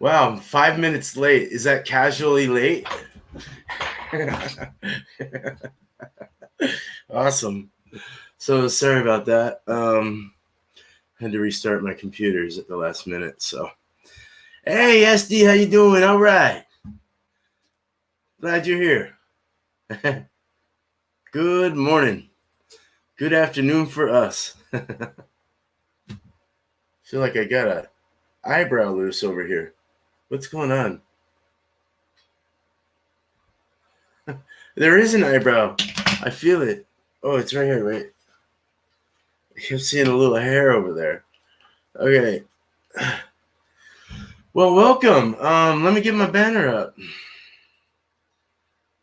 Wow, 5 minutes late. Is that casually late? Awesome. So sorry about that. Had to restart my computers at the last minute. So, hey SD, how you doing? All right. Glad you're here. Good morning. Good afternoon for us. Feel like I got a eyebrow loose over here. What's going on? There is an eyebrow. I feel it. Oh, it's right here. Wait. I kept seeing a little hair over there. Okay. Well, welcome. Let me get my banner up.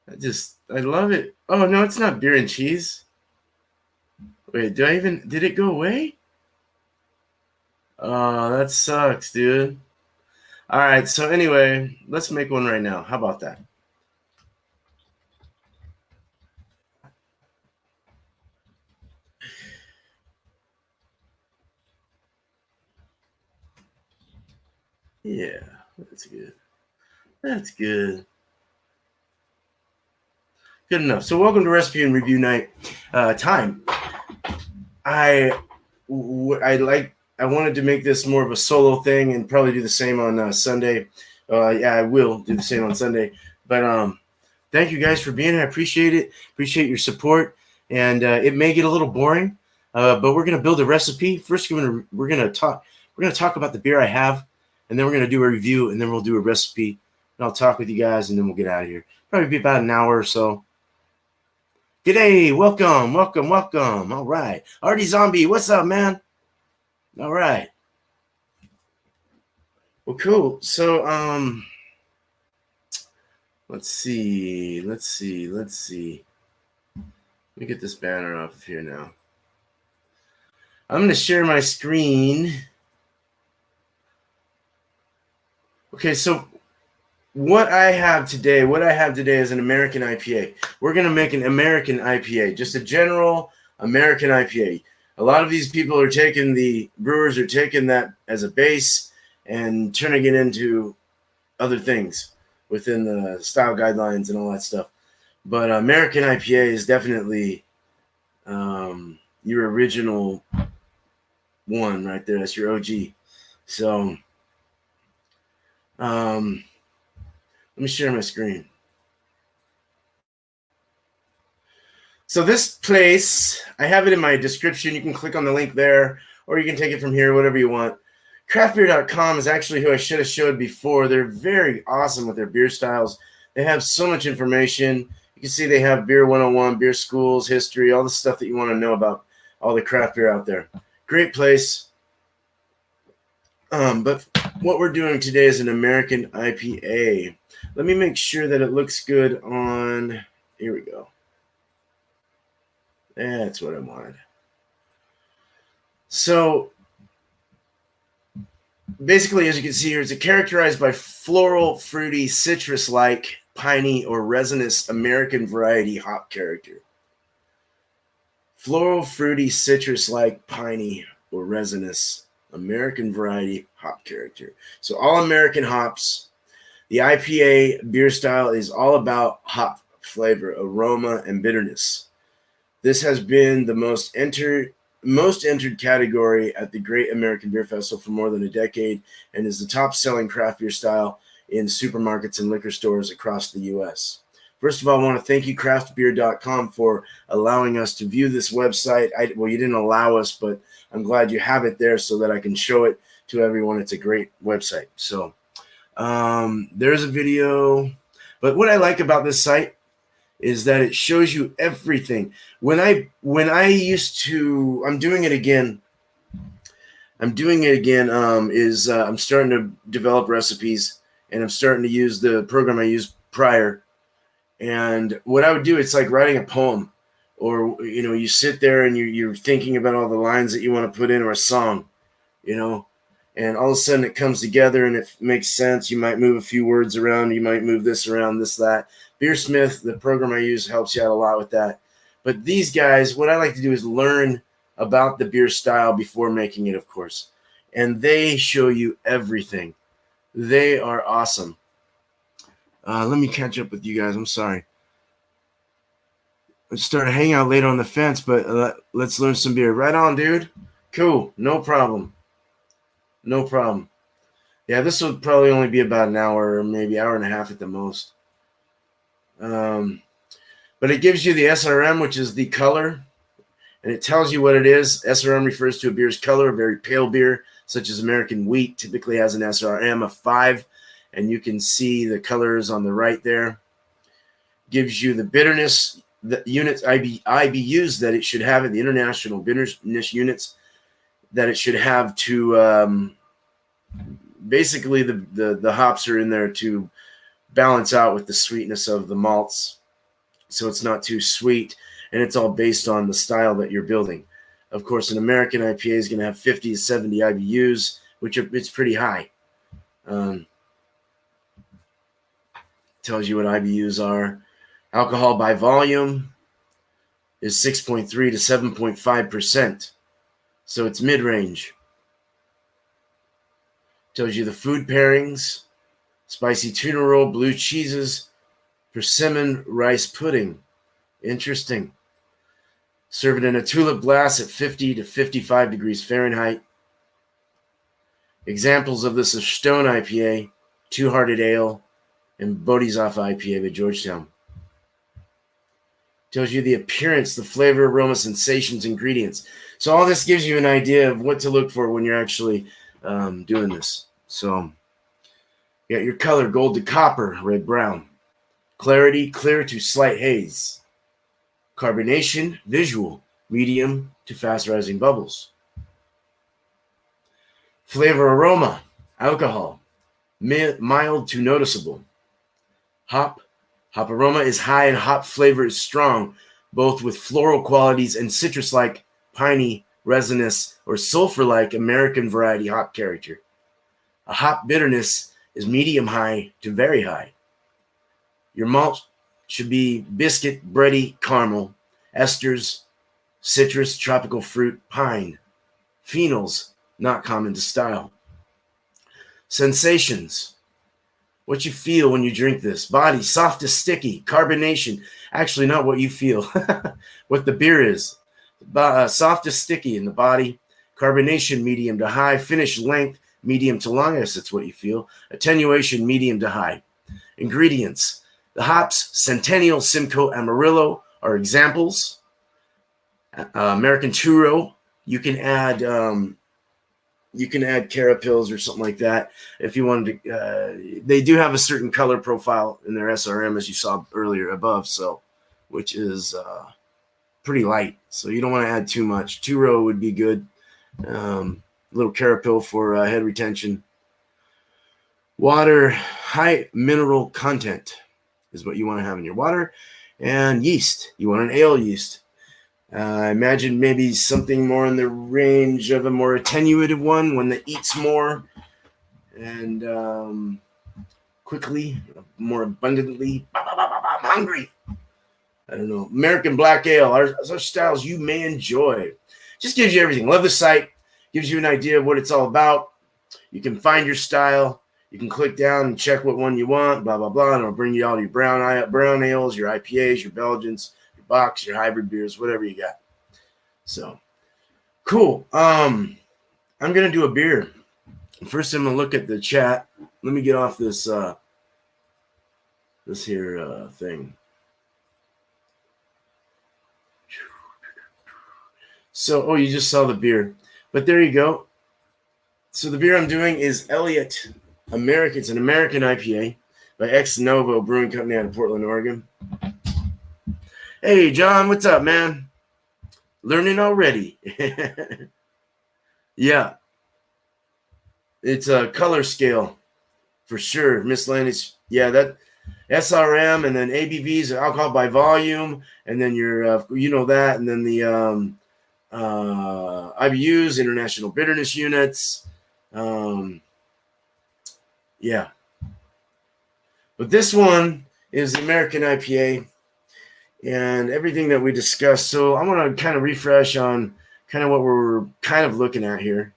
I love it. Oh, no, it's not beer and cheese. Wait, did it go away? Oh, that sucks, dude. All right, so anyway, let's make one right now. How about that? Yeah, that's good. That's good. Good enough. So welcome to Recipe and Review Night time. I wanted to make this more of a solo thing and probably do the same on Sunday. Yeah, I will do the same on Sunday. But thank you guys for being here. I appreciate it. Appreciate your support. And it may get a little boring, but we're gonna build a recipe. First, we're gonna talk about the beer I have, and then we're gonna do a review, and then we'll do a recipe. And I'll talk with you guys, and then we'll get out of here. Probably be about an hour or so. G'day, welcome. All right. Artie Zombie, what's up, man? All right. Well, cool. So, let's see. Let me get this banner off of here now. I'm going to share my screen. Okay, so what I have today is an American IPA. We're going to make an American IPA, just a general American IPA. A lot of these people brewers are taking that as a base and turning it into other things within the style guidelines and all that stuff. But American IPA is definitely your original one right there. That's your OG. So let me share my screen. So this place, I have it in my description. You can click on the link there, or you can take it from here, whatever you want. Craftbeer.com is actually who I should have showed before. They're very awesome with their beer styles. They have so much information. You can see they have Beer 101, beer schools, history, all the stuff that you want to know about all the craft beer out there. Great place. But what we're doing today is an American IPA. Let me make sure that it looks good on, here we go. That's what I wanted. So basically, as you can see here, it's characterized by floral, fruity, citrus-like, piney, or resinous American variety hop character. Floral, fruity, citrus-like, piney, or resinous American variety hop character. So all American hops. The IPA beer style is all about hop flavor, aroma, and bitterness. This has been the most entered category at the Great American Beer Festival for more than a decade and is the top-selling craft beer style in supermarkets and liquor stores across the U.S. First of all, I want to thank you, craftbeer.com, for allowing us to view this website. Well, you didn't allow us, but I'm glad you have it there so that I can show it to everyone. It's a great website. So there's a video. But what I like about this site is that it shows you everything. When I used to, I'm doing it again. I'm starting to develop recipes, and I'm starting to use the program I used prior. And what I would do, it's like writing a poem, or you sit there and you're thinking about all the lines that you want to put in, or a song, and all of a sudden it comes together and it makes sense. You might move a few words around, you might move this around, this, that. Beersmith, the program I use, helps you out a lot with that. But these guys, what I like to do is learn about the beer style before making it, of course. And they show you everything. They are awesome. Let me catch up with you guys. I'm sorry. Let's start a hangout later on the fence, but let's learn some beer. Right on, dude. Cool. No problem. No problem. Yeah, this will probably only be about an hour or maybe hour and a half at the most. But it gives you the SRM, which is the color, and it tells you what it is. SRM refers to a beer's color. A very pale beer, such as American wheat, typically has an SRM of 5, and you can see the colors on the right there. Gives you the bitterness, the units, IBUs that it should have, the international bitterness units that it should have to basically the hops are in there to balance out with the sweetness of the malts, so it's not too sweet, and it's all based on the style that you're building. Of course, an American IPA is going to have 50 to 70 IBUs, it's pretty high. Tells you what IBUs are. Alcohol by volume is 6.3 to 7.5%, so it's mid-range. Tells you the food pairings: spicy tuna roll, blue cheeses, persimmon rice pudding. Interesting. Serve it in a tulip glass at 50 to 55 degrees Fahrenheit. Examples of this are Stone IPA, Two Hearted Ale, and Bodhisattva IPA by Georgetown. Tells you the appearance, the flavor, aroma, sensations, ingredients. So all this gives you an idea of what to look for when you're actually doing this. So you got your color: gold to copper, red, brown. Clarity, clear to slight haze. Carbonation, visual, medium to fast rising bubbles. Flavor, aroma, alcohol, mild to noticeable. Hop aroma is high and hop flavor is strong, both with floral qualities and citrus-like, piney, resinous, or sulfur-like American variety hop character. A hop bitterness is medium high to very high. Your malt should be biscuit, bready, caramel, esters, citrus, tropical fruit, pine. Phenols, not common to style. Sensations: what you feel when you drink this. Body, soft to sticky. Carbonation, actually not what you feel, what the beer is. Soft to sticky in the body. Carbonation, medium to high. Finish length, medium to long. I guess that's what you feel. Attenuation, medium to high. Ingredients: the hops, Centennial, Simcoe, Amarillo are examples. American Churro, you can add Carapils or something like that if you wanted to. They do have a certain color profile in their SRM, as you saw earlier above, so which is pretty light. So you don't want to add too much. Churro would be good. A little Carapil for head retention. Water, high mineral content is what you want to have in your water. And yeast, you want an ale yeast. Imagine maybe something more in the range of a more attenuated one that eats more and quickly, more abundantly. I'm hungry. I don't know. American Black Ale, our styles you may enjoy. Just gives you everything. Love the site. Gives you an idea of what it's all about. You can find your style. You can click down and check what one you want, blah, blah, blah, and it'll bring you all your brown ales, your IPAs, your Belgians, your Bocks, your hybrid beers, whatever you got. So, cool. I'm going to do a beer. First, I'm going to look at the chat. Let me get off this thing. So, you just saw the beer. But there you go. So the beer I'm doing is Elliott American. It's an American IPA by Ex Novo Brewing Company out of Portland, Oregon. Hey, John, what's up, man? Learning already. Yeah. It's a color scale for sure. Miscellaneous. Yeah, that SRM and then ABVs, alcohol by volume, and then your, that, and then the IBUs, international bitterness units. Yeah. But this one is the American IPA and everything that we discussed. So I want to kind of refresh on kind of what we're kind of looking at here.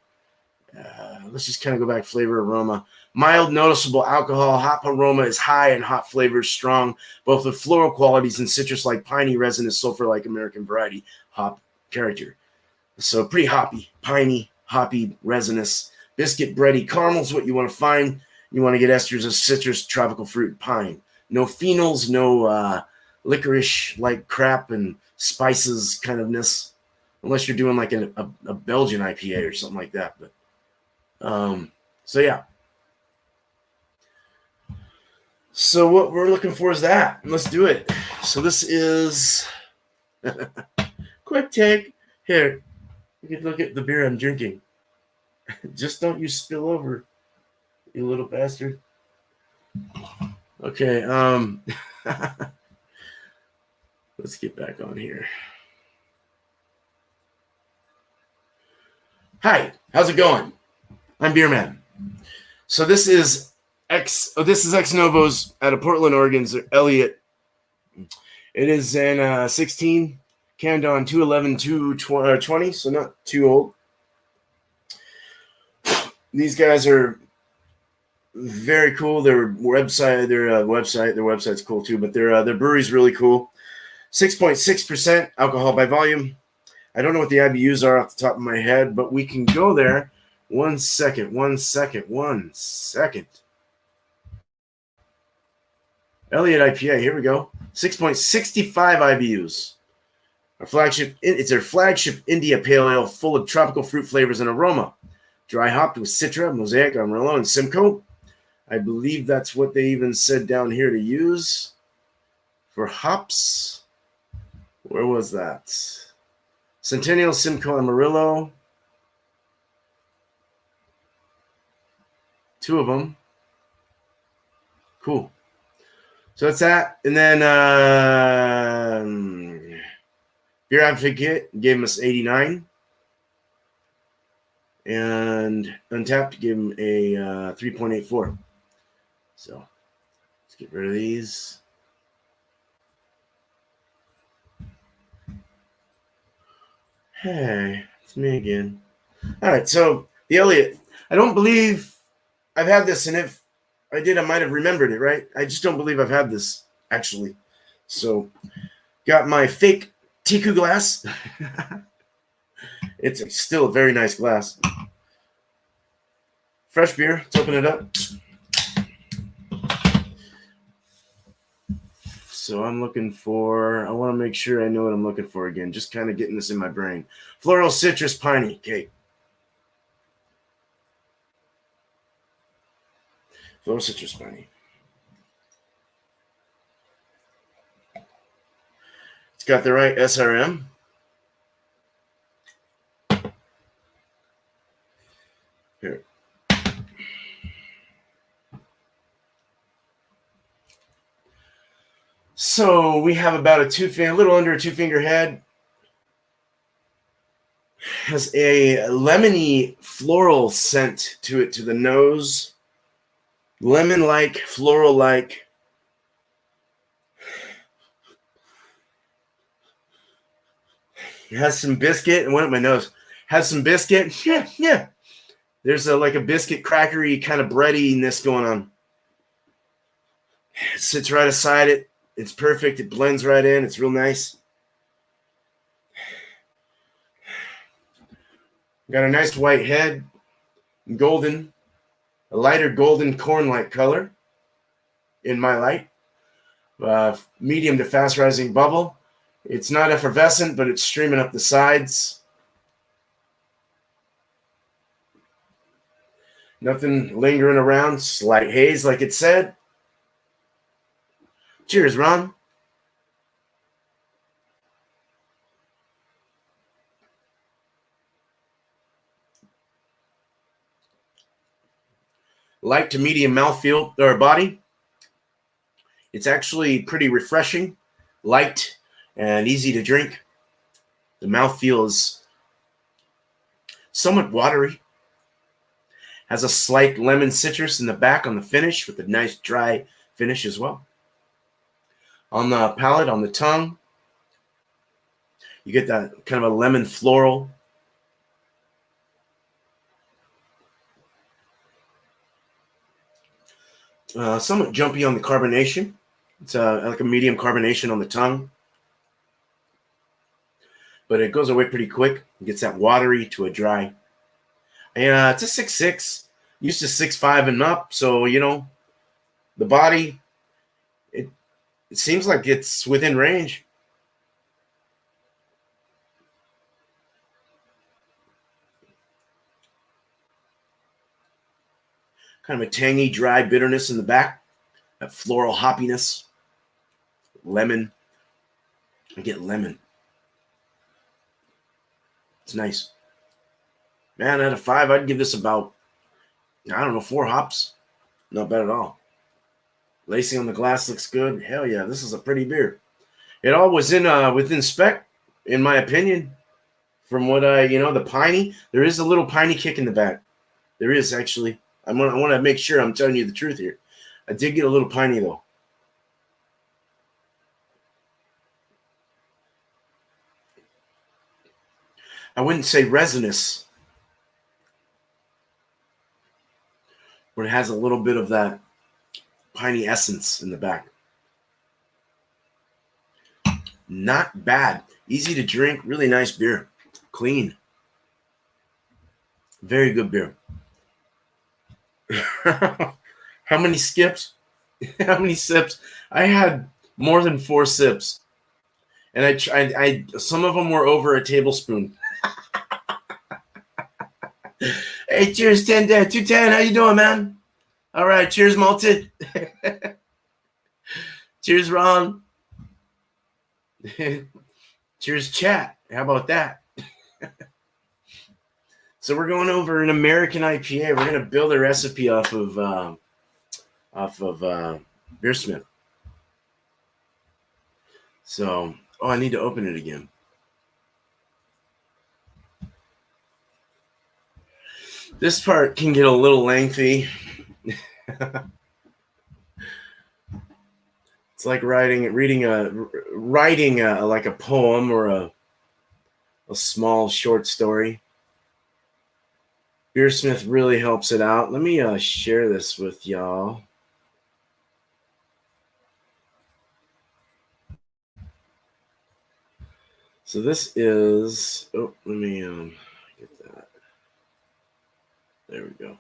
Let's just kind of go back. Flavor, aroma. Mild, noticeable alcohol. Hop aroma is high and hop flavor is strong, both with floral qualities and citrus-like, piney, resinous, sulfur-like American variety hop character. So pretty hoppy, piney, hoppy, resinous. Biscuit, bready, caramel is what you want to find. You want to get esters of citrus, tropical fruit, pine. No phenols, no licorice-like crap and spices kind ofness, unless you're doing like a Belgian IPA or something like that. But so yeah. So what we're looking for is that. Let's do it. So this is quick take. Here, you can look at the beer I'm drinking. Just don't you spill over, you little bastard. Okay, let's get back on here. Hi, how's it going? I'm Beerman. So this is Ex Novo's out of Portland, Oregon's Elliott. It is in 16, canned on 2/11/20, so not too old. These guys are very cool. Their website's cool too, but their brewery's really cool. 6.6% alcohol by volume. I don't know what the IBUs are off the top of my head, but we can go there. One second. Elliott IPA, here we go. 6.65 IBUs. It's their flagship India Pale Ale, full of tropical fruit flavors and aroma. Dry hopped with Citra, Mosaic, Amarillo, and Simcoe. I believe that's what they even said down here to use for hops. Where was that? Centennial, Simcoe, Amarillo. 2 of them. Cool. So that's that. And then Beer Advocate gave us 89. And Untapped gave him a 3.84. So let's get rid of these. Hey, it's me again. All right, so the Elliott. I don't believe I've had this, and if I did, I might have remembered it, right? I just don't believe I've had this, actually. So got my fake Tiku glass. It's still a very nice glass. Fresh beer. Let's open it up. So I'm looking for, I want to make sure I know what I'm looking for again. Just kind of getting this in my brain. Floral, citrus, piney. Okay. Floral, citrus, piney. It's got the right SRM. Here. So we have about a little under a 2-finger head. Has a lemony floral scent to it, to the nose. Lemon-like, floral-like. It has some biscuit. It went up my nose. Has some biscuit. Yeah. There's like a biscuit crackery kind of breadiness going on. It sits right aside it. It's perfect. It blends right in. It's real nice. Got a nice white head. Golden. A lighter golden corn-like color in my light. Medium to fast rising bubble. It's not effervescent, but it's streaming up the sides. Nothing lingering around. Slight haze, like it said. Cheers, Ron. Light to medium mouthfeel or body. It's actually pretty refreshing, light, and easy to drink. The mouthfeel is somewhat watery. Has a slight lemon citrus in the back on the finish with a nice dry finish as well. On the palate, on the tongue, you get that kind of a lemon floral. Somewhat jumpy on the carbonation. It's like a medium carbonation on the tongue, but it goes away pretty quick. It gets that watery to a dry. And it's a 6.6, used to 6.5 and up. So, you know, the body, it seems like it's within range. Kind of a tangy, dry bitterness in the back. That floral hoppiness. Lemon. I get lemon. It's nice. Man, out of 5, I'd give this about, I don't know, 4 hops. Not bad at all. Lacing on the glass looks good. Hell yeah, this is a pretty beer. It all was within spec, in my opinion. From what the piney, there is a little piney kick in the back. There is actually. I want to make sure I'm telling you the truth here. I did get a little piney though. I wouldn't say resinous, but it has a little bit of that piney essence in the back. Not bad. Easy to drink. Really nice beer. Clean. Very good beer. How many skips? How many sips? I had more than 4 sips. And I some of them were over a tablespoon. Hey, cheers, 210. How you doing, man? All right, cheers, Malted. Cheers, Ron. Cheers, chat. How about that? So we're going over an American IPA. We're gonna build a recipe off of Beersmith. So, I need to open it again. This part can get a little lengthy. It's like reading like a poem or a small short story. Beersmith really helps it out. Let me share this with y'all. So this is, let me get that. There we go.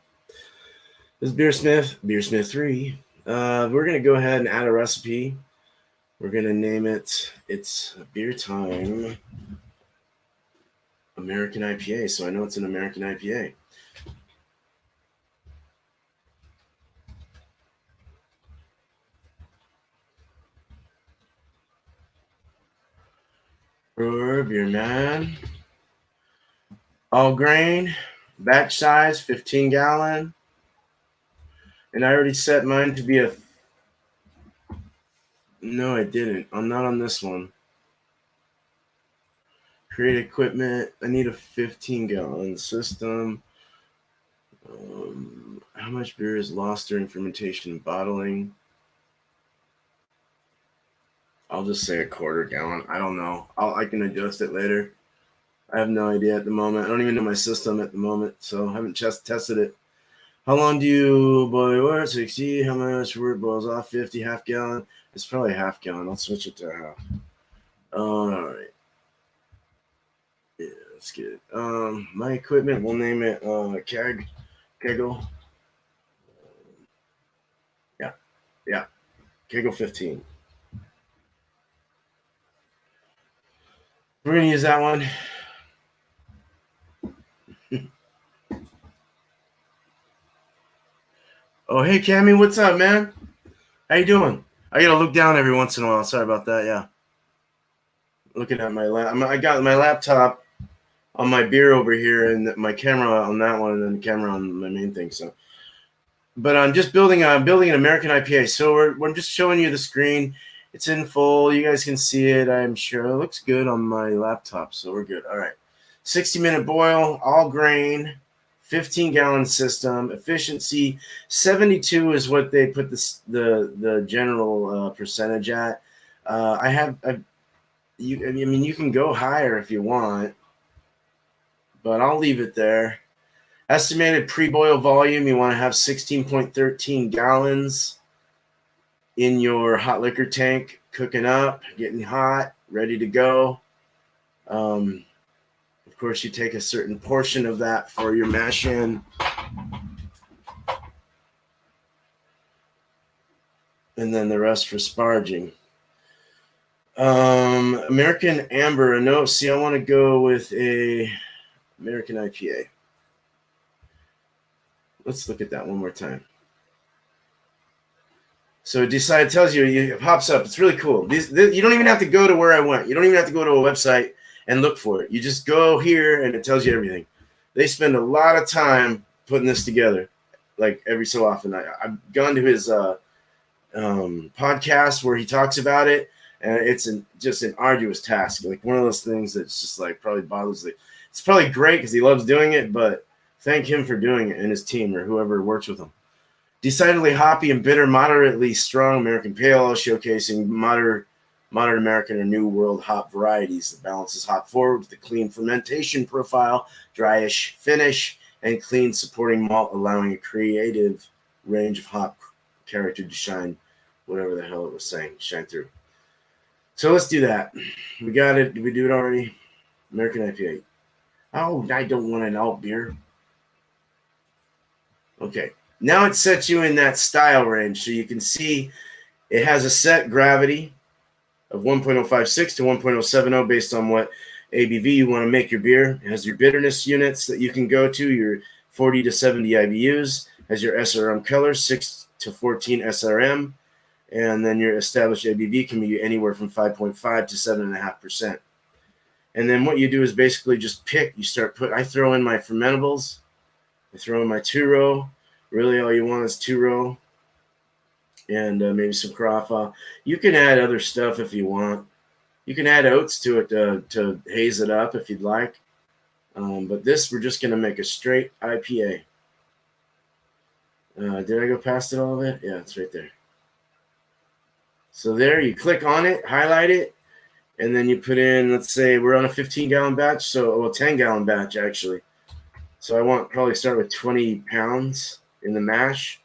This is Beersmith 3. We're going to go ahead and add a recipe. We're going to name it, it's Beer Time American IPA. So I know it's an American IPA. Brewer, beer man. All grain, batch size, 15 gallon. And I already set mine to be a... No, I didn't. I'm not on this one. Create equipment. I need a 15 gallon system. How much beer is lost during fermentation and bottling? I'll just say a quarter gallon. I don't know. I can adjust it later. I have no idea at the moment. I don't even know my system at the moment, so I haven't just tested it. How long do you boil water? 60. How much wort boils off? 50. Half gallon. It's probably half gallon. I'll switch it to half. All right. Yeah, that's good. My equipment, we'll name it Kegel. Yeah. Kegel 15. We're gonna use that one. Oh, hey, Cammy, what's up, man? How you doing? I gotta look down every once in a while. Sorry about that. Yeah. Looking at my I got my laptop on my beer over here and my camera on that one and then the camera on my main thing. So, but I'm just building an American IPA. So we're just showing you the screen. It's in full. You guys can see it. I'm sure it looks good on my laptop. So we're good. All right. 60-minute boil, all grain, 15-gallon system, efficiency 72 is what they put the general percentage at. You can go higher if you want, but I'll leave it there. Estimated pre-boil volume, you want to have 16.13 gallons. in your hot liquor tank, cooking up, getting hot, ready to go. Of course, you take a certain portion of that for your mash in. And then the rest for sparging. American Amber. No, see, I want to go with a American IPA. Let's look at that one more time. So it tells you, it pops up. It's really cool. You don't even have to go to where I went. You don't even have to go to a website and look for it. You just go here and it tells you everything. They spend a lot of time putting this together, like every so often. I've gone to his podcast where he talks about it, and it's just an arduous task. Like one of those things that's just like probably bothers me. It's probably great because he loves doing it, but thank him for doing it and his team or whoever works with him. Decidedly hoppy and bitter, moderately strong American Pale Ale, showcasing modern American or New World hop varieties. The balances hop forward with a clean fermentation profile, dryish finish, and clean supporting malt, allowing a creative range of hop character to shine, whatever the hell it was saying, shine through. So let's do that. We got it. Did we do it already? American IPA. Oh, I don't want an alt beer. Okay. Now it sets you in that style range, so you can see it has a set gravity of 1.056 to 1.070 based on what ABV you want to make your beer. It has your bitterness units that you can go to, your 40 to 70 IBUs. It has your SRM color, 6 to 14 SRM, and then your established ABV can be anywhere from 5.5 to 7.5%. And then what you do is basically just pick. I throw in my fermentables. I throw in my 2-row. Really, all you want is 2-row and maybe some Carafa. You can add other stuff if you want. You can add oats to it to haze it up if you'd like. But this, we're just going to make a straight IPA. Did I go past it all of it? Yeah, it's right there. So there, you click on it, highlight it, and then you put in, let's say we're on a 15-gallon batch, 10-gallon batch, actually. So I want probably start with 20 pounds in the mash,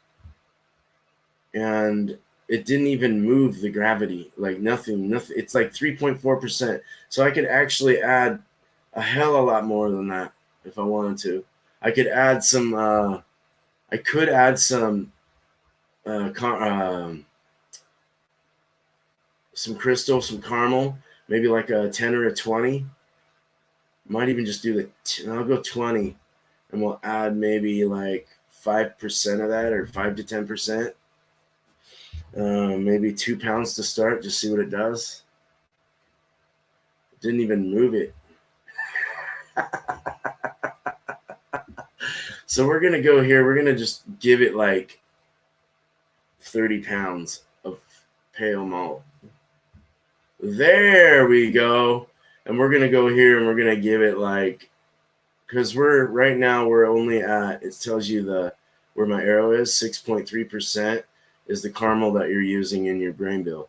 and it didn't even move the gravity, like nothing. It's like 3.4%. So I could actually add a hell of a lot more than that if I wanted to. I could add some. Some crystal, some caramel, maybe like a 10 or a 20. Might even just do I'll go 20, and we'll add maybe like 5% of that, or 5 to 10%. Maybe 2 pounds to start, just see what it does. Didn't even move it. So we're going to go here. We're going to just give it like 30 pounds of pale malt. There we go. And we're going to go here and we're going to give it like, because right now we're only at, it tells you where my arrow is, 6.3% is the caramel that you're using in your grain bill.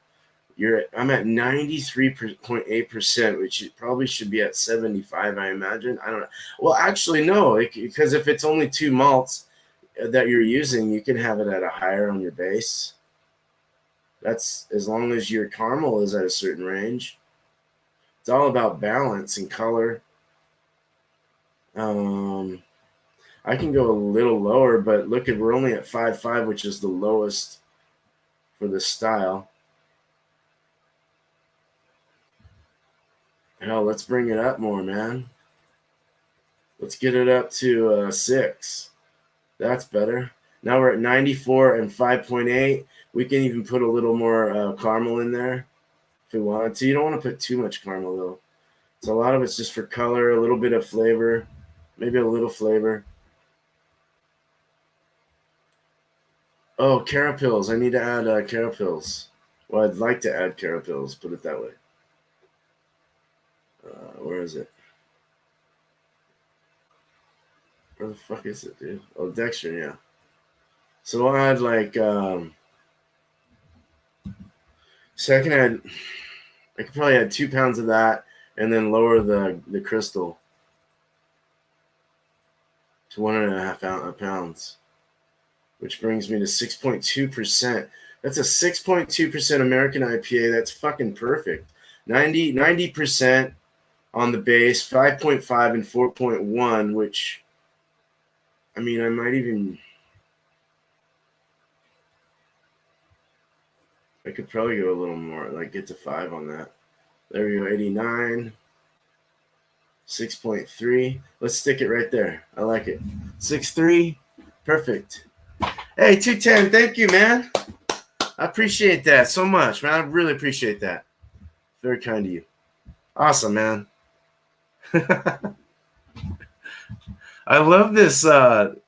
I'm at 93.8%, which probably should be at 75, I imagine. I don't know. Well, actually, no, because if it's only 2 malts that you're using, you can have it at a higher on your base. That's as long as your caramel is at a certain range. It's all about balance and color. I can go a little lower, but look, we're only at 5.5, which is the lowest for this style. Hell, let's bring it up more, man. Let's get it up to 6. That's better. Now we're at 94 and 5.8. We can even put a little more caramel in there if we wanted to. You don't want to put too much caramel, though. So a lot of it's just for color, a little bit of flavor, maybe a little flavor. Oh, carapils. I need to add carapils. Well, I'd like to add carapils, put it that way. Where is it? Where the fuck is it, dude? Oh, dextrin, yeah. So I'll add like, so I could probably add 2 pounds of that and then lower the crystal to 1.5 pounds, which brings me to 6.2%. That's a 6.2% American IPA. That's fucking perfect. 90% on the base, 5.5 and 4.1, which, I mean, I might even, I could probably go a little more, like get to 5 on that. There we go, 89, 6.3. Let's stick it right there. I like it. 6.3, perfect. Hey, 210, thank you, man. I appreciate that so much, man. I really appreciate that. Very kind of you. Awesome, man. I love this.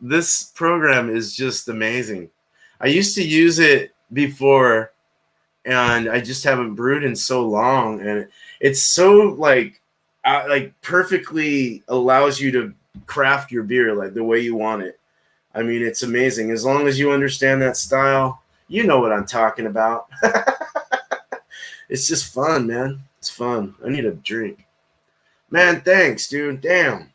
This program is just amazing. I used to use it before, and I just haven't brewed in so long, and it's so like perfectly allows you to craft your beer like the way you want it. I mean, it's amazing. As long as you understand that style, you know what I'm talking about. It's just fun, man. It's fun. I need a drink. Man, thanks, dude. Damn.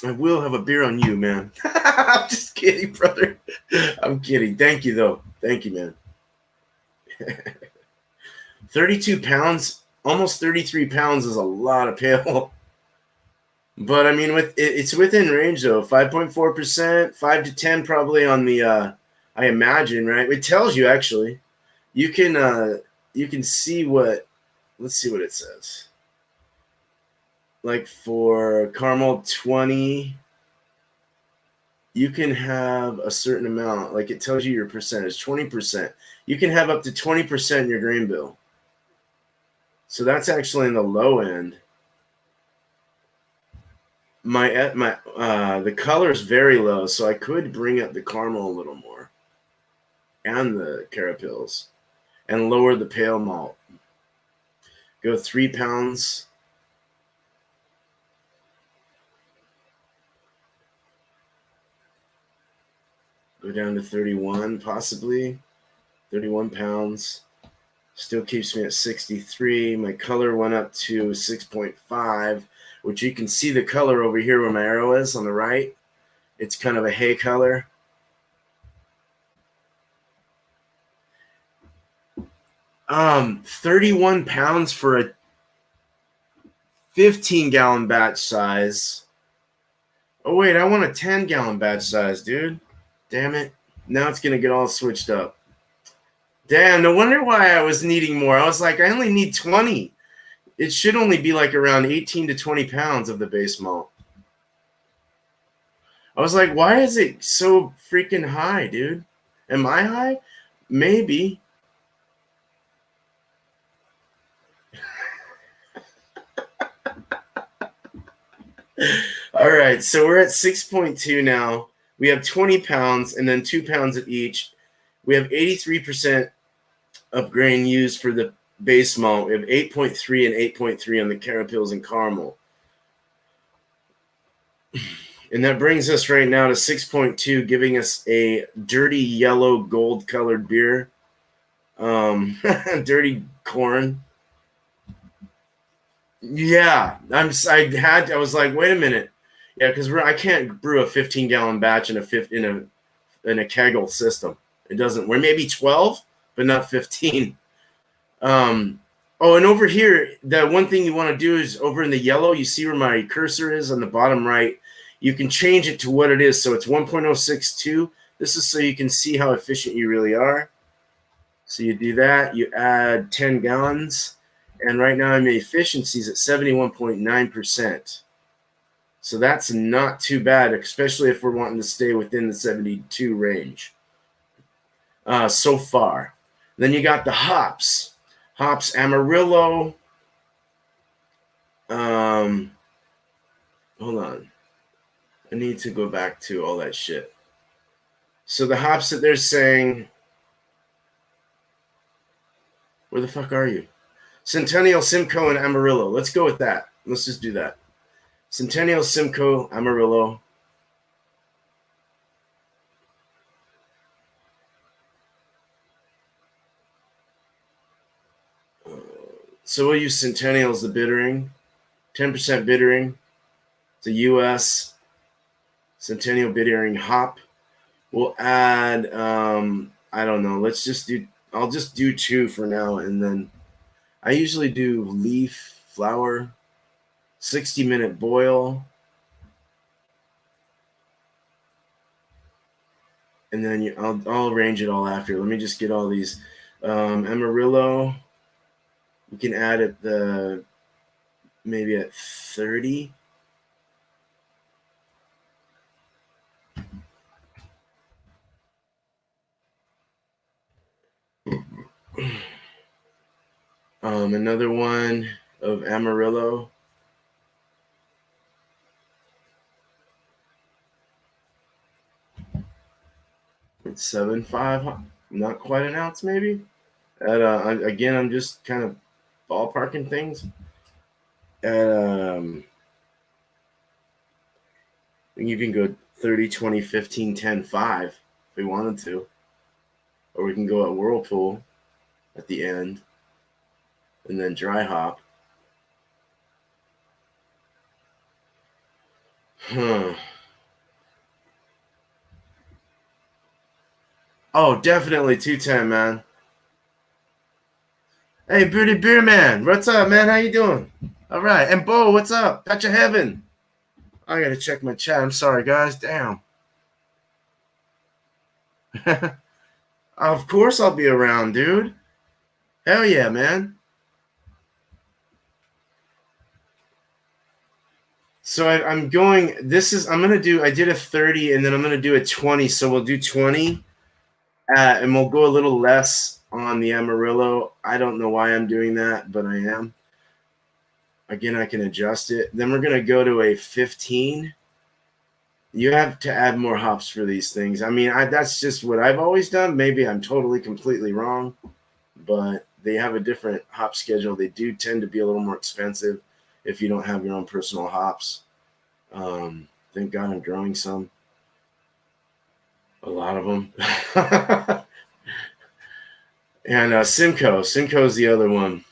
I will have a beer on you, man. I'm just kidding, brother. I'm kidding. Thank you, though. Thank you, man. 32 pounds, almost 33 pounds is a lot of pale. But, I mean, it's within range, though. 5.4%, 5 to 10 probably on the, I imagine, right? It tells you, actually. You can see what, let's see what it says. Like for caramel 20, you can have a certain amount. Like it tells you your percentage, 20%. You can have up to 20% in your grain bill. So that's actually in the low end. The color is very low, so I could bring up the caramel a little more and the carapils and lower the pale malt. Go 3 pounds. Go down to 31, possibly 31 pounds. Still keeps me at 63. My color went up to 6.5, which you can see the color over here where my arrow is on the right. It's kind of a hay color. Um, 31 pounds for a 15-gallon batch size. Oh, wait, I want a 10-gallon batch size, dude. Damn it. Now it's going to get all switched up. Damn, no wonder why I was needing more. I was like, I only need 20. It should only be like around 18 to 20 pounds of the base malt. I was like, why is it so freaking high, dude? Am I high? Maybe. All right, so we're at 6.2 now. We have 20 pounds and then 2 pounds of each. We have 83% of grain used for the base malt. We have 8.3 and 8.3 on the carapils and caramel. And that brings us right now to 6.2, giving us a dirty yellow gold colored beer. Dirty corn. Yeah, I was like, wait a minute. Yeah, because I can't brew a 15-gallon batch in a keggle system. It doesn't. We're maybe 12, but not 15. Oh, and over here, the one thing you want to do is over in the yellow, you see where my cursor is on the bottom right. You can change it to what it is. So it's 1.062. This is so you can see how efficient you really are. So you do that. You add 10 gallons. And right now, my efficiency is at 71.9%. So that's not too bad, especially if we're wanting to stay within the 72 range so far. Then you got the hops. Hops Amarillo. Hold on. I need to go back to all that shit. So the hops that they're saying, where the fuck are you? Centennial, Simcoe, and Amarillo. Let's go with that. Let's just do that. Centennial, Simcoe, Amarillo. So we'll use Centennial as the bittering. 10% bittering. It's a U.S. Centennial bittering hop. we'll add, I don't know. I'll just do 2 for now. And then I usually do leaf, flour, 60-minute boil. And then I'll arrange it all after. Let me just get all these. Amarillo, you can add it maybe at 30. Another one of Amarillo. It's 7.5, not quite an ounce, maybe. Again, I'm just kind of ballparking things. You can go 30, 20, 15, 10, 5 if we wanted to. Or we can go at Whirlpool at the end and then dry hop. Oh, definitely 210, man. Hey, Bearded Beer Man, what's up, man? How you doing? All right, and Bo, what's up? Got your heaven. I gotta check my chat. I'm sorry, guys. Damn. Of course I'll be around, dude. Hell yeah, man. So I'm going. I did a 30, and then I'm gonna do a 20. So we'll do 20, and we'll go a little less on the Amarillo. I don't know why I'm doing that, but I am. Again, I can adjust it. Then we're gonna go to a 15. You have to add more hops for these things. I mean, that's just what I've always done. Maybe I'm totally, completely wrong, but they have a different hop schedule. They do tend to be a little more expensive if you don't have your own personal hops. Thank God I'm growing some. A lot of them. And Simcoe. Simcoe is the other one.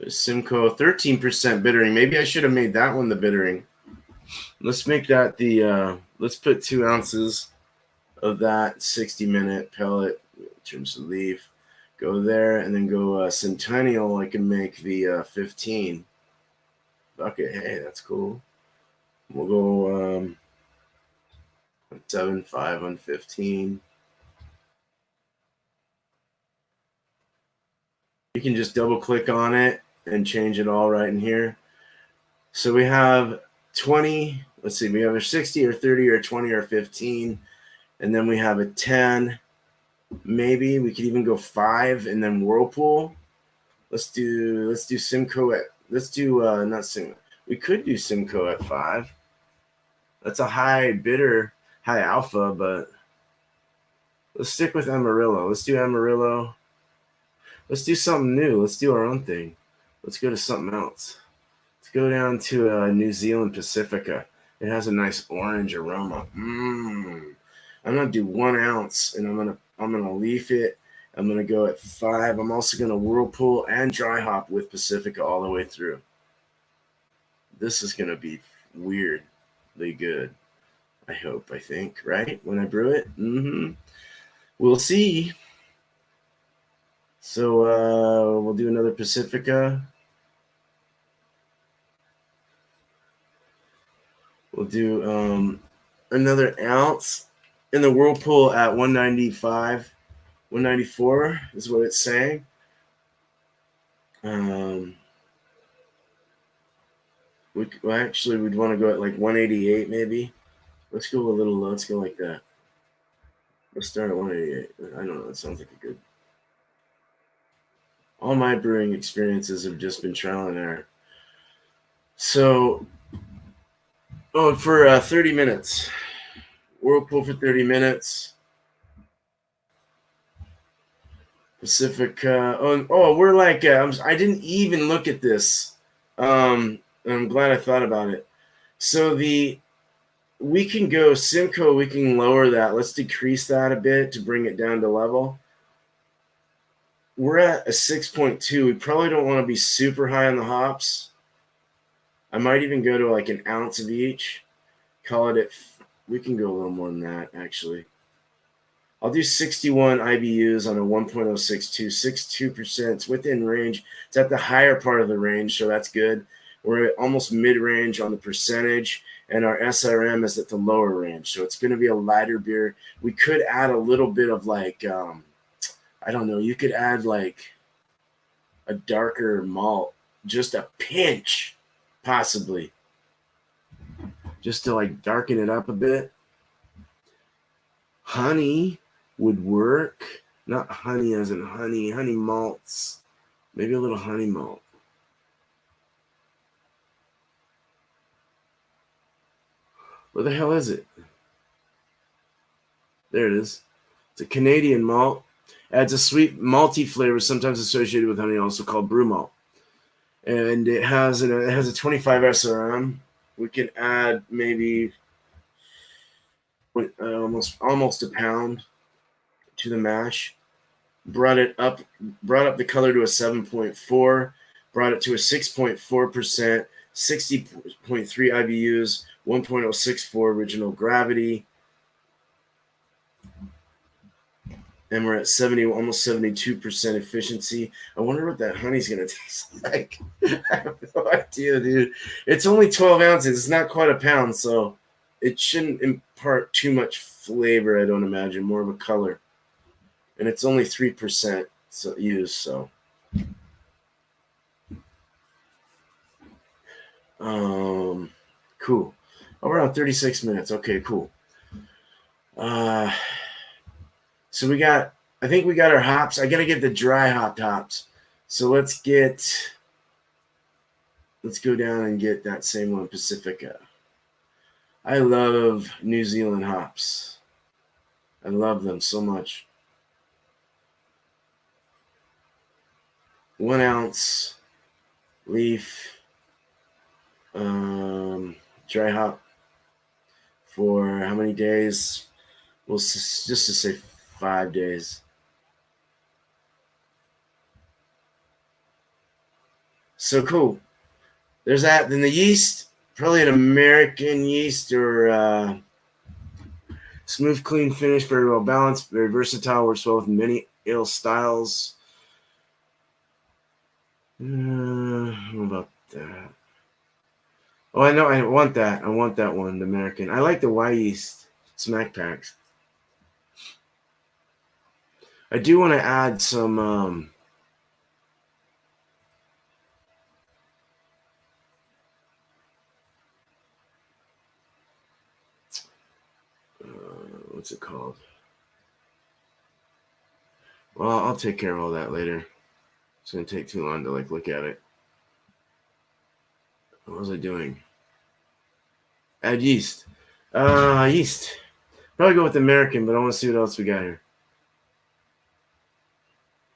Simcoe, 13% bittering. Maybe I should have made that one the bittering. Let's make that let's put 2 ounces of that 60-minute pellet. Trim some leaf. Go there, and then go Centennial. I can make the 15. Okay, hey, that's cool. We'll go 7.5 on 15. You can just double click on it and change it all right in here. So we have 20. Let's see, we have a 60 or 30 or 20 or 15. And then we have a 10. Maybe we could even go 5 and then Whirlpool. Let's do Simcoe not Simcoe. We could do Simcoe at 5. That's a high bitter, high alpha, but let's stick with Amarillo. Let's do Amarillo. Let's do something new. Let's do our own thing. Let's go to something else. Let's go down to New Zealand Pacifica. It has a nice orange aroma. I'm gonna do 1 ounce, and I'm gonna leaf it. I'm gonna go at 5. I'm also gonna Whirlpool and dry hop with Pacifica all the way through. This is gonna be weirdly good. I hope. I think, right? When I brew it. We'll see. So we'll do another Pacifica. We'll do another ounce in the Whirlpool at 195, 194 is what it's saying. We'd want to go at like 188 maybe. Let's go like that. Let's start at 188. I don't know. That sounds like a good. All my brewing experiences have just been trial and error. So, for 30 minutes. Whirlpool for 30 minutes. Pacifica. We're like, I didn't even look at this. I'm glad I thought about it. So we can go Simcoe, we can lower that. Let's decrease that a bit to bring it down to level. We're at a 6.2. We probably don't want to be super high on the hops. I might even go to like an ounce of each. call it we can go a little more than that, actually. I'll do 61 IBUs on a 1.062, 62%. It's within range. It's at the higher part of the range, so that's good. We're at almost mid-range on the percentage, and our SRM is at the lower range, so it's going to be a lighter beer. We could add a little bit of like, I don't know, you could add like a darker malt, just a pinch, possibly, just to like darken it up a bit. Honey would work. Not honey as in honey malts. Maybe a little honey malt. Where the hell is it? There it is. It's a Canadian malt. Adds a sweet malty flavor, sometimes associated with honey, also called brew malt. And it has a 25 SRM. We can add maybe almost a pound to the mash. Brought up the color to a 7.4. Brought it to a 6.4%, 60.3 IBUs, 1.064 original gravity. And we're at almost 72% efficiency. I wonder what that honey's going to taste like. I have no idea, dude. It's only 12 ounces. It's not quite a pound, so it shouldn't impart too much flavor, I don't imagine. More of a color. And it's only 3% used, so. Cool. Oh, we're on 36 minutes. Okay, cool. So I think we got our hops. I got to get the dry hops. So let's go down and get that same one, Pacifica. I love New Zealand hops. I love them so much. 1 ounce leaf dry hop for how many days? Well, just to say 5 days. So cool. There's that. Then the yeast, probably an American yeast or smooth, clean finish, very well balanced, very versatile, works well with many ale styles. How about that? Oh, I know. I want that. I want that one, the American. I like the Y yeast smack packs. I do want to add some what's it called? Well, I'll take care of all that later. It's going to take too long to look at it. What was I doing? Add yeast. Yeast. Probably go with American, but I want to see what else we got here.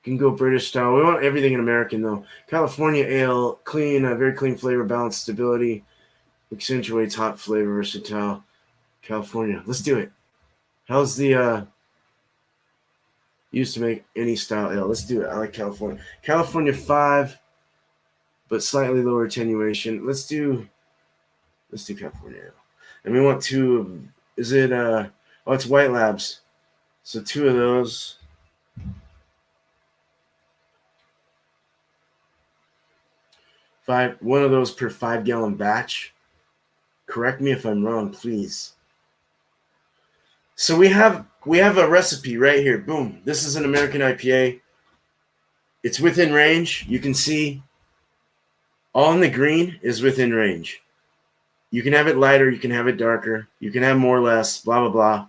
Can go British style. We want everything in American, though. California ale, clean, very clean flavor, balanced stability, accentuates hot flavor, versatile. California. Let's do it. How's the used to make any style ale? Let's do it. I like California. California 5, but slightly lower attenuation. Let's do California ale. And we want 2. Is it it's White Labs. So 2 of those. 1 of those per 5-gallon batch. Correct me if I'm wrong, please. So we have a recipe right here. Boom. This is an American IPA. It's within range. You can see all in the green is within range. You can have it lighter. You can have it darker. You can have more or less, blah, blah, blah.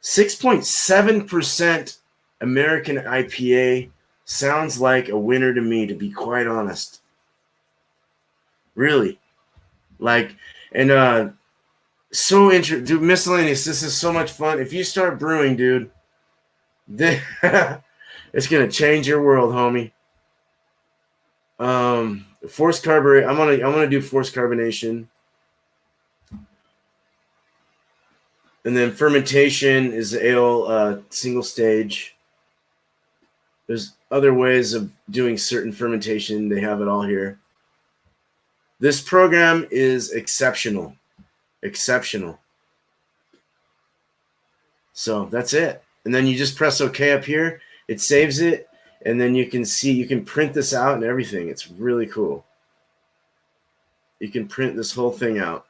6.7% American IPA sounds like a winner to me, to be quite honest. Really. So interesting. Dude, miscellaneous. This is so much fun. If you start brewing, dude, it's going to change your world, homie. Forced carbonation. I'm gonna do forced carbonation. And then fermentation is the ale single stage. There's other ways of doing certain fermentation. They have it all here. This program is exceptional. Exceptional. So that's it. And then you just press OK up here. It saves it. And then you can see, you can print this out and everything. It's really cool. You can print this whole thing out.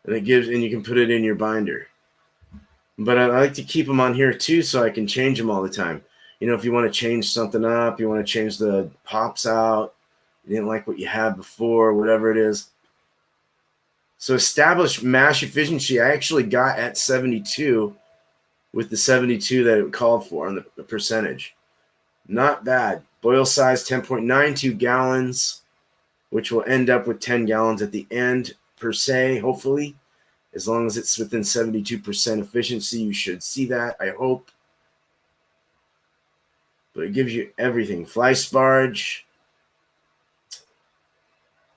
And you can put it in your binder. But I like to keep them on here too so I can change them all the time. You know, if you want to change something up, you want to change the hops out, you didn't like what you had before, whatever it is. So established mash efficiency, I actually got at 72 with the 72 that it called for on the percentage. Not bad. Boil size 10.92 gallons, which will end up with 10 gallons at the end per se, hopefully. As long as it's within 72% efficiency, you should see that, I hope. But it gives you everything. Fly sparge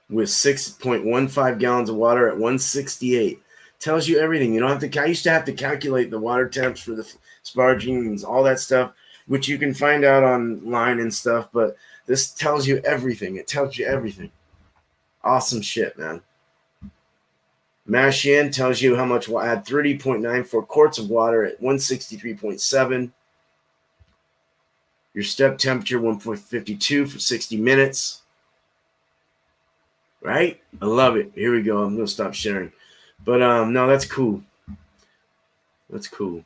with 6.15 gallons of water at 168. Tells you everything. You don't have to. I used to have to calculate the water temps for the sparging and all that stuff, which you can find out online and stuff. But this tells you everything. It tells you everything. Awesome shit, man. Mash in tells you how much. We'll add 30.94 quarts of water at 163.7. Your step temperature 1.52 for 60 minutes. Right? I love it. Here we go. I'm gonna stop sharing. But no, that's cool. That's cool.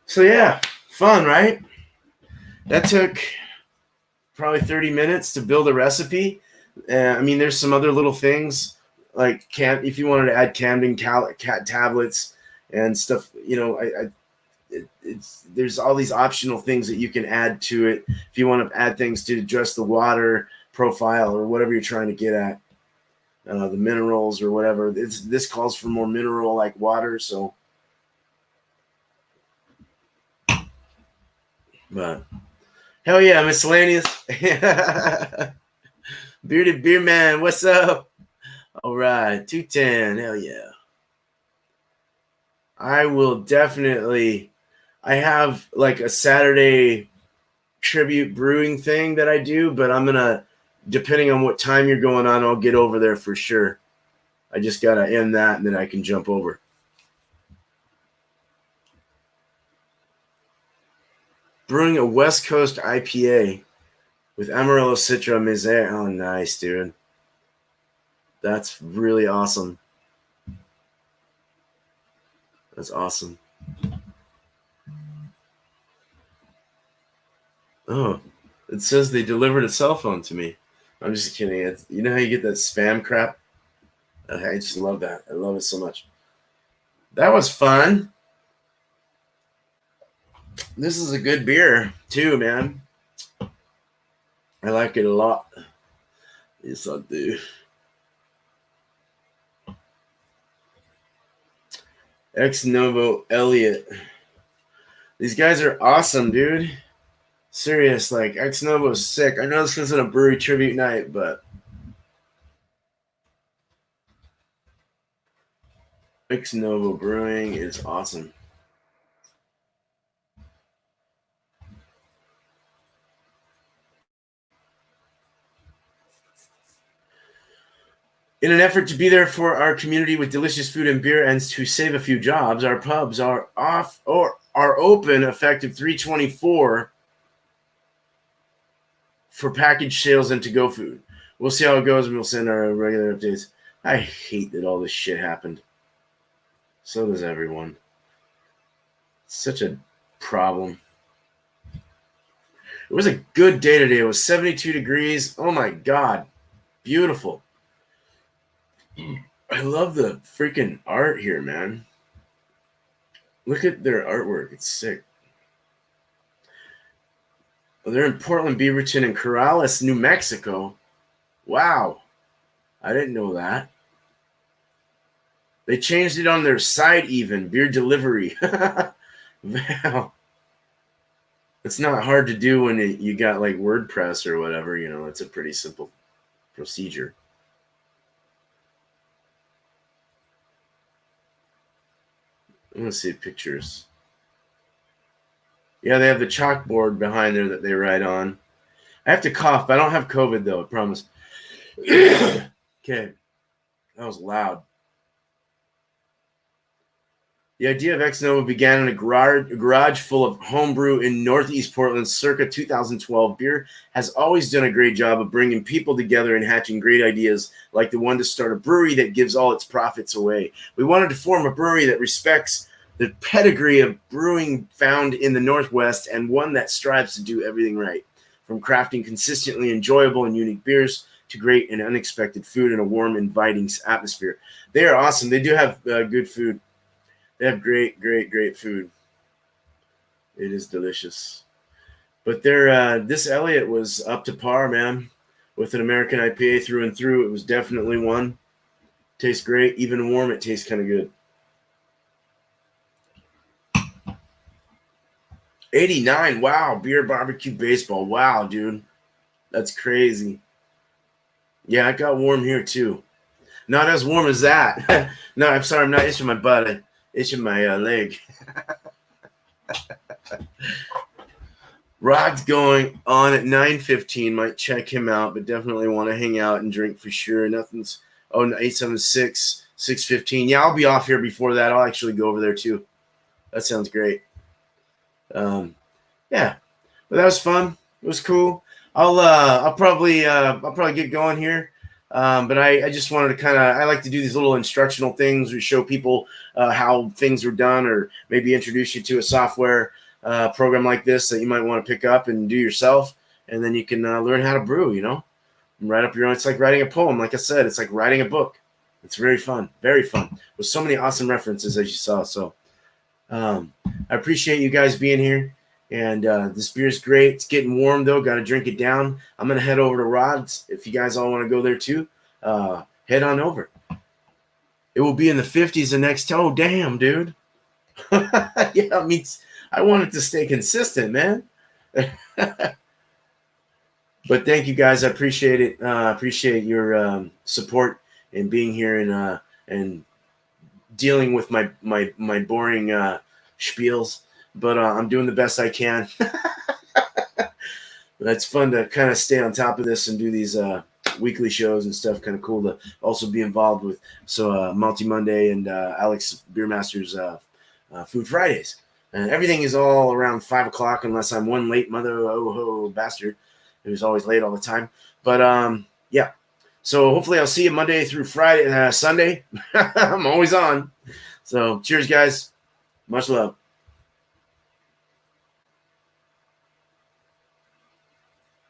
So yeah, fun, right? That took probably 30 minutes to build a recipe. I mean, there's some other little things like if you wanted to add Camden cat tablets and stuff, you know, there's all these optional things that you can add to it if you want to add things to address the water profile or whatever you're trying to get at, the minerals or whatever. This calls for more mineral like water, so. But hell yeah, miscellaneous. Bearded Beer Man, what's up? All right, 210, hell yeah. I will definitely. I have like a Saturday tribute brewing thing that I do, but I'm gonna, depending on what time you're going on, I'll get over there for sure. I just gotta end that and then I can jump over. Brewing a West Coast IPA with Amarillo Citra Misere. Oh, nice, dude. That's really awesome. That's awesome. Oh, it says they delivered a cell phone to me. I'm just kidding. You know how you get that spam crap? I just love that. I love it so much. That was fun. This is a good beer, too, man. I like it a lot. Yes, I do. Ex Novo Elliott. These guys are awesome, dude. Serious, like Ex Novo's sick. I know this isn't a brewery tribute night, but Ex Novo Brewing is awesome. In an effort to be there for our community with delicious food and beer and to save a few jobs, our pubs are open effective 3/24 for package sales and to-go food. We'll see how it goes and we'll send our regular updates. I hate that all this shit happened. So does everyone. It's such a problem. It was a good day today. It was 72 degrees. Oh my God. Beautiful. I love the freaking art here, man. Look at their artwork. It's sick. Oh, they're in Portland, Beaverton, and Corrales, New Mexico. Wow. I didn't know that. They changed it on their site even. Beer delivery. Wow. It's not hard to do when you got like WordPress or whatever. You know, it's a pretty simple procedure. I'm going to see pictures. Yeah, they have the chalkboard behind there that they write on. I have to cough, but I don't have COVID, though, I promise. Okay, that was loud. The idea of Ex Nova began in a garage full of homebrew in Northeast Portland circa 2012. Beer has always done a great job of bringing people together and hatching great ideas like the one to start a brewery that gives all its profits away. We wanted to form a brewery that respects the pedigree of brewing found in the Northwest and one that strives to do everything right, from crafting consistently enjoyable and unique beers to great and unexpected food in a warm, inviting atmosphere. They are awesome. They do have good food. They have great food. It is delicious. But this Elliott was up to par, man, with an American IPA through and through. It was definitely one. Tastes great. Even warm, it tastes kind of good. 89. Wow. Beer barbecue baseball. Wow, dude. That's crazy. Yeah, it got warm here, too. Not as warm as that. No, I'm sorry. I'm not itching my butt. I'm itching my leg. Rod's going on at 9:15. Might check him out, but definitely want to hang out and drink for sure. Nothing's 876 6:15. Yeah, I'll be off here before that. I'll actually go over there too. That sounds great. Yeah, but that was fun. It was cool. I'll probably get going here. But I just wanted to I like to do these little instructional things or show people how things are done, or maybe introduce you to a software program like this that you might want to pick up and do yourself, and then you can learn how to brew, and write up your own. It's like writing a poem. Like I said, it's like writing a book. It's very fun, with so many awesome references, as you saw. So I appreciate you guys being here. And this beer is great. It's getting warm, though. Got to drink it down. I'm going to head over to Rod's. If you guys all want to go there, too, head on over. It will be in the 50s the next. Oh, damn, dude. Yeah, I want it to stay consistent, man. But thank you, guys. I appreciate it. Appreciate your support and being here and dealing with my boring spiels. But I'm doing the best I can. It's fun to kind of stay on top of this and do these weekly shows and stuff. Kind of cool to also be involved with Multi Monday and Alex Beermaster's Food Fridays. And everything is all around 5 o'clock unless I'm one late bastard who's always late all the time. But yeah. So hopefully I'll see you Monday through Friday, Sunday. I'm always on. So cheers, guys. Much love.